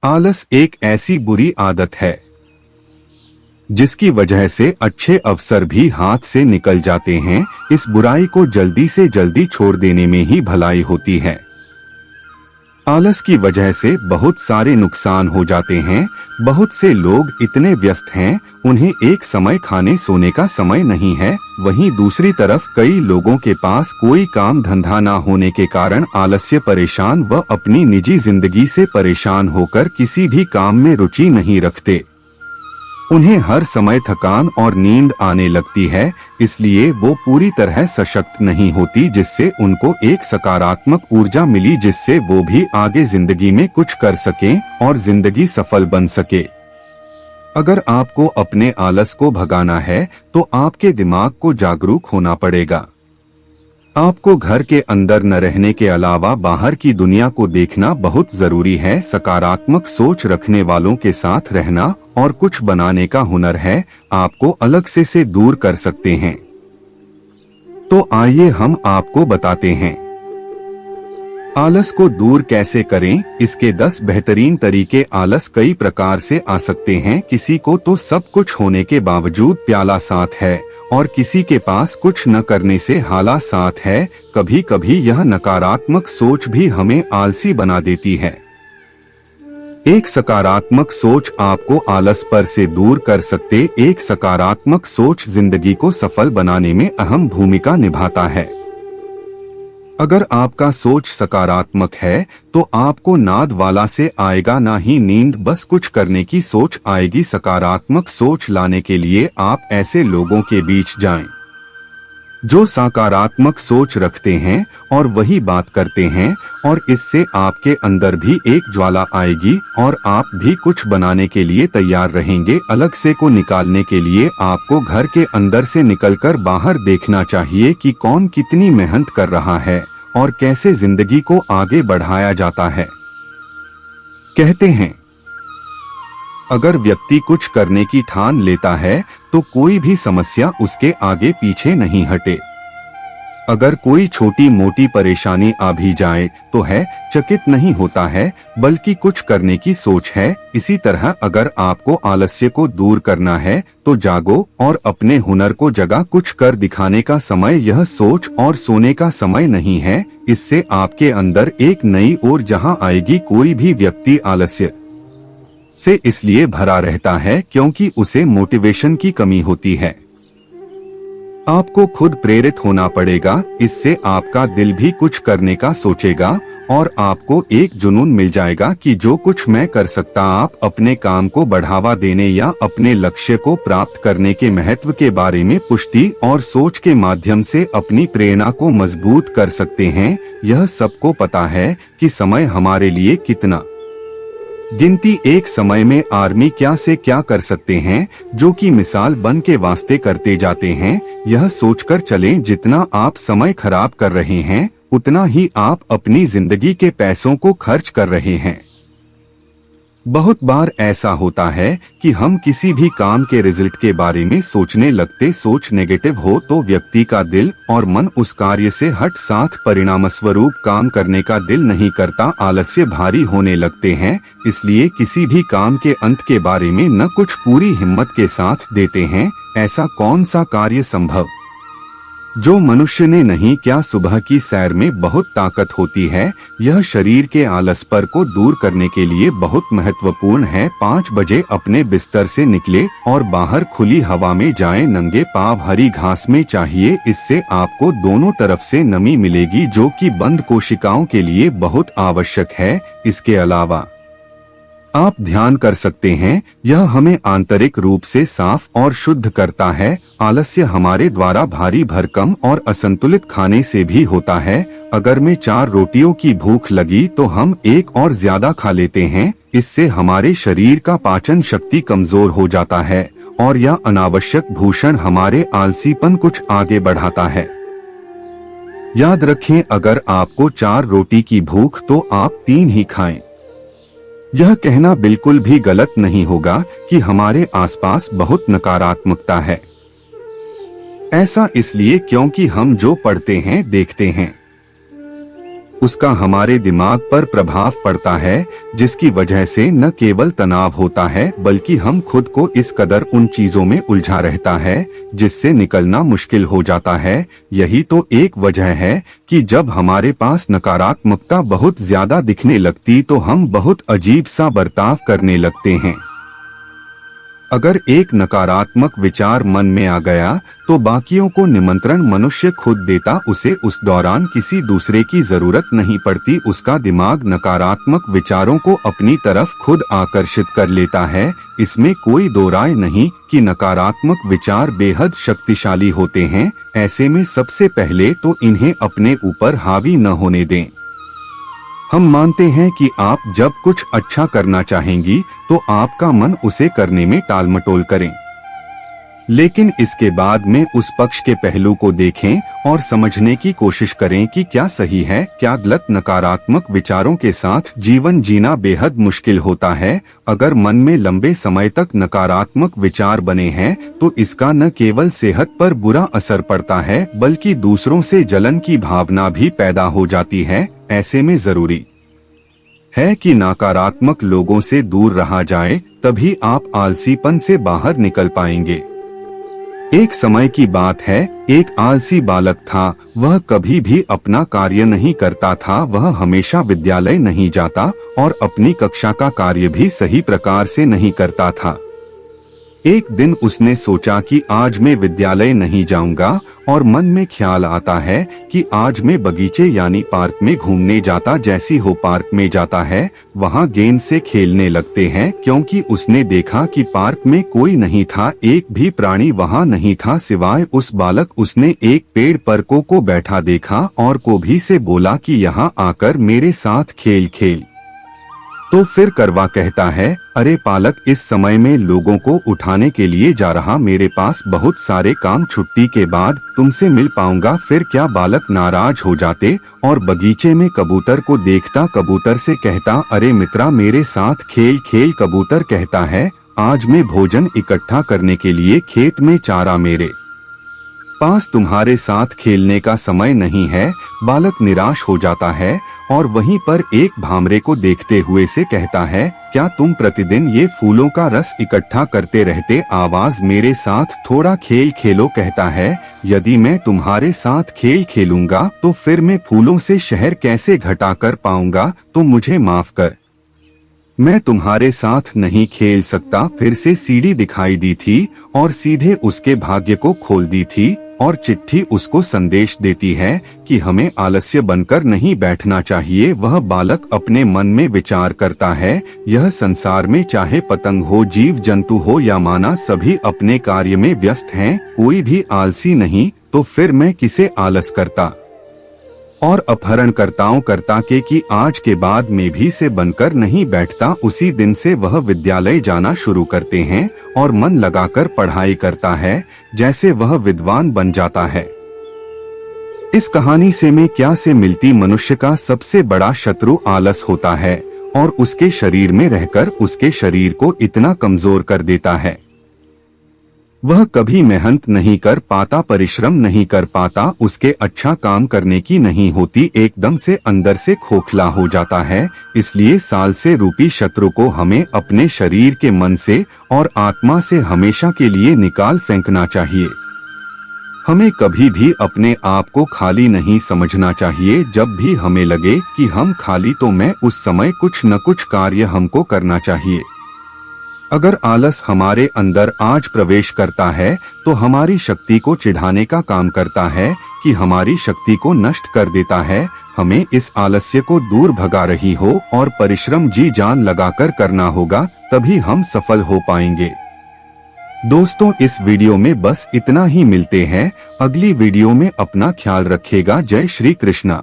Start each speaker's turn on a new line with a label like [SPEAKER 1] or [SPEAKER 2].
[SPEAKER 1] आलस एक ऐसी बुरी आदत है जिसकी वजह से अच्छे अवसर भी हाथ से निकल जाते हैं। इस बुराई को जल्दी से जल्दी छोड़ देने में ही भलाई होती है। आलस की वजह से बहुत सारे नुकसान हो जाते हैं। बहुत से लोग इतने व्यस्त हैं, उन्हें एक समय खाने सोने का समय नहीं है। वहीं दूसरी तरफ कई लोगों के पास कोई काम धंधा ना होने के कारण आलस्य परेशान व अपनी निजी जिंदगी से परेशान होकर किसी भी काम में रुचि नहीं रखते। उन्हें हर समय थकान और नींद आने लगती है, इसलिए वो पूरी तरह सशक्त नहीं होती, जिससे उनको एक सकारात्मक ऊर्जा मिली जिससे वो भी आगे जिंदगी में कुछ कर सकें और जिंदगी सफल बन सके। अगर आपको अपने आलस को भगाना है तो आपके दिमाग को जागरूक होना पड़ेगा। आपको घर के अंदर न रहने के अलावा बाहर की दुनिया को देखना बहुत जरूरी है। सकारात्मक सोच रखने वालों के साथ रहना और कुछ बनाने का हुनर है, आपको अलग से दूर कर सकते हैं। तो आइए हम आपको बताते हैं आलस को दूर कैसे करें। इसके 10 बेहतरीन तरीके। आलस कई प्रकार से आ सकते हैं। किसी को तो सब कुछ होने के बावजूद प्याला साथ है और किसी के पास कुछ न करने से हालात साथ है। कभी कभी यह नकारात्मक सोच भी हमें आलसी बना देती है। एक सकारात्मक सोच आपको आलस पर से दूर कर सकते। एक सकारात्मक सोच जिंदगी को सफल बनाने में अहम भूमिका निभाता है। अगर आपका सोच सकारात्मक है तो आपको नाद वाला से आएगा ना ही नींद, बस कुछ करने की सोच आएगी। सकारात्मक सोच लाने के लिए आप ऐसे लोगों के बीच जाएं जो सकारात्मक सोच रखते हैं और वही बात करते हैं, और इससे आपके अंदर भी एक ज्वाला आएगी और आप भी कुछ बनाने के लिए तैयार रहेंगे। अलग से को निकालने के लिए आपको घर के अंदर से निकलकर बाहर देखना चाहिए कि कौन कितनी मेहनत कर रहा है और कैसे जिंदगी को आगे बढ़ाया जाता है। कहते हैं अगर व्यक्ति कुछ करने की ठान लेता है तो कोई भी समस्या उसके आगे पीछे नहीं हटे। अगर कोई छोटी मोटी परेशानी आ भी जाए तो है चकित नहीं होता है, बल्कि कुछ करने की सोच है। इसी तरह अगर आपको आलस्य को दूर करना है तो जागो और अपने हुनर को जगह कुछ कर दिखाने का समय यह सोच और सोने का समय नहीं है। इससे आपके अंदर एक नई ऊर्जा आएगी। कोई भी व्यक्ति आलस्य से इसलिए भरा रहता है क्योंकि उसे मोटिवेशन की कमी होती है। आपको खुद प्रेरित होना पड़ेगा, इससे आपका दिल भी कुछ करने का सोचेगा और आपको एक जुनून मिल जाएगा कि जो कुछ मैं कर सकता। आप अपने काम को बढ़ावा देने या अपने लक्ष्य को प्राप्त करने के महत्व के बारे में पुष्टि और सोच के माध्यम से अपनी प्रेरणा को मजबूत कर सकते हैं। यह सबको पता है कि समय हमारे लिए कितना गिनती। एक समय में आर्मी क्या से क्या कर सकते हैं, जो कि मिसाल बन के वास्ते करते जाते हैं। यह सोचकर चलें जितना आप समय खराब कर रहे हैं उतना ही आप अपनी जिंदगी के पैसों को खर्च कर रहे हैं। बहुत बार ऐसा होता है कि हम किसी भी काम के रिजल्ट के बारे में सोचने लगते। सोच नेगेटिव हो तो व्यक्ति का दिल और मन उस कार्य से हट साथ परिणाम स्वरूप काम करने का दिल नहीं करता। आलस्य भारी होने लगते हैं, इसलिए किसी भी काम के अंत के बारे में न कुछ पूरी हिम्मत के साथ देते हैं। ऐसा कौन सा कार्य संभव जो मनुष्य ने नहीं किया। सुबह की सैर में बहुत ताकत होती है। यह शरीर के आलसपन को दूर करने के लिए बहुत महत्वपूर्ण है। 5 बजे अपने बिस्तर से निकले और बाहर खुली हवा में जाएं। नंगे पांव हरी घास में चाहिए, इससे आपको दोनों तरफ से नमी मिलेगी जो कि बंद कोशिकाओं के लिए बहुत आवश्यक है। इसके अलावा आप ध्यान कर सकते हैं, यह हमें आंतरिक रूप से साफ और शुद्ध करता है। आलस्य हमारे द्वारा भारी भरकम और असंतुलित खाने से भी होता है। अगर में 4 रोटियों की भूख लगी तो हम एक और ज्यादा खा लेते हैं। इससे हमारे शरीर का पाचन शक्ति कमजोर हो जाता है और यह अनावश्यक भूषण हमारे आलसीपन कुछ आगे बढ़ाता है। याद रखें, अगर आपको 4 रोटी की भूख तो आप 3 ही खाएं। यह कहना बिल्कुल भी गलत नहीं होगा कि हमारे आसपास बहुत नकारात्मकता है। ऐसा इसलिए क्योंकि हम जो पढ़ते हैं देखते हैं उसका हमारे दिमाग पर प्रभाव पड़ता है, जिसकी वजह से न केवल तनाव होता है बल्कि हम खुद को इस कदर उन चीजों में उलझा रहता है जिससे निकलना मुश्किल हो जाता है। यही तो एक वजह है कि जब हमारे पास नकारात्मकता बहुत ज्यादा दिखने लगती तो हम बहुत अजीब सा बर्ताव करने लगते हैं। अगर एक नकारात्मक विचार मन में आ गया तो बाकियों को निमंत्रण मनुष्य खुद देता, उसे उस दौरान किसी दूसरे की जरूरत नहीं पड़ती। उसका दिमाग नकारात्मक विचारों को अपनी तरफ खुद आकर्षित कर लेता है। इसमें कोई दो राय नहीं कि नकारात्मक विचार बेहद शक्तिशाली होते हैं। ऐसे में सबसे पहले तो इन्हें अपने ऊपर हावी न होने दें। हम मानते हैं कि आप जब कुछ अच्छा करना चाहेंगी तो आपका मन उसे करने में टालमटोल करें, लेकिन इसके बाद में उस पक्ष के पहलू को देखें और समझने की कोशिश करें कि क्या सही है क्या गलत। नकारात्मक विचारों के साथ जीवन जीना बेहद मुश्किल होता है। अगर मन में लंबे समय तक नकारात्मक विचार बने हैं तो इसका न केवल सेहत पर बुरा असर पड़ता है बल्कि दूसरों से जलन की भावना भी पैदा हो जाती है। ऐसे में जरूरी है कि नकारात्मक लोगों से दूर रहा जाए, तभी आप आलसीपन से बाहर निकल पाएंगे। एक समय की बात है, एक आलसी बालक था। वह कभी भी अपना कार्य नहीं करता था। वह हमेशा विद्यालय नहीं जाता और अपनी कक्षा का कार्य भी सही प्रकार से नहीं करता था। एक दिन उसने सोचा कि आज मैं विद्यालय नहीं जाऊंगा और मन में ख्याल आता है कि आज मैं बगीचे यानी पार्क में घूमने जाता। जैसी हो पार्क में जाता है, वहां गेंद से खेलने लगते हैं, क्योंकि उसने देखा कि पार्क में कोई नहीं था, एक भी प्राणी वहां नहीं था सिवाय उस बालक। उसने एक पेड़ पर को बैठा देखा और कोभी से बोला कि यहाँ आकर मेरे साथ खेल खेल। तो फिर करवा कहता है, अरे पालक, इस समय में लोगों को उठाने के लिए जा रहा, मेरे पास बहुत सारे काम, छुट्टी के बाद तुमसे मिल पाऊंगा। फिर क्या बालक नाराज हो जाते और बगीचे में कबूतर को देखता, कबूतर से कहता, अरे मित्रा मेरे साथ खेल खेल। कबूतर कहता है, आज मैं भोजन इकट्ठा करने के लिए खेत में चारा मेरे पास तुम्हारे साथ खेलने का समय नहीं है। बालक निराश हो जाता है और वहीं पर एक भामरे को देखते हुए से कहता है, क्या तुम प्रतिदिन ये फूलों का रस इकट्ठा करते रहते? आवाज मेरे साथ थोड़ा खेल खेलो। कहता है, यदि मैं तुम्हारे साथ खेल खेलूंगा तो फिर मैं फूलों से शहर कैसे घटा कर पाऊंगा? तो मुझे माफ कर, मैं तुम्हारे साथ नहीं खेल सकता। फिर से सीढ़ी दिखाई दी थी और सीधे उसके भाग्य को खोल दी थी और चिट्ठी उसको संदेश देती है कि हमें आलस्य बनकर नहीं बैठना चाहिए। वह बालक अपने मन में विचार करता है, यह संसार में चाहे पतंग हो, जीव जंतु हो या माना, सभी अपने कार्य में व्यस्त हैं, कोई भी आलसी नहीं। तो फिर मैं किसे आलस करता और अपहरणकर्ताओं करता के कि आज के बाद में भी से बनकर नहीं बैठता। उसी दिन से वह विद्यालय जाना शुरू करते हैं और मन लगाकर पढ़ाई करता है, जैसे वह विद्वान बन जाता है। इस कहानी से में क्या से मिलती? मनुष्य का सबसे बड़ा शत्रु आलस होता है और उसके शरीर में रहकर उसके शरीर को इतना कमजोर कर देता है। वह कभी मेहनत नहीं कर पाता, परिश्रम नहीं कर पाता, उसके अच्छा काम करने की नहीं होती, एकदम से अंदर से खोखला हो जाता है। इसलिए साल से रूपी शत्रु को हमें अपने शरीर के मन से और आत्मा से हमेशा के लिए निकाल फेंकना चाहिए। हमें कभी भी अपने आप को खाली नहीं समझना चाहिए। जब भी हमें लगे कि हम खाली, तो मैं उस समय कुछ न कुछ कार्य हमको करना चाहिए। अगर आलस हमारे अंदर आज प्रवेश करता है तो हमारी शक्ति को चिढ़ाने का काम करता है कि हमारी शक्ति को नष्ट कर देता है। हमें इस आलस्य को दूर भगा रही हो और परिश्रम जी जान लगाकर करना होगा, तभी हम सफल हो पाएंगे। दोस्तों, इस वीडियो में बस इतना ही। मिलते हैं अगली वीडियो में। अपना ख्याल रखिएगा। जय श्री कृष्णा।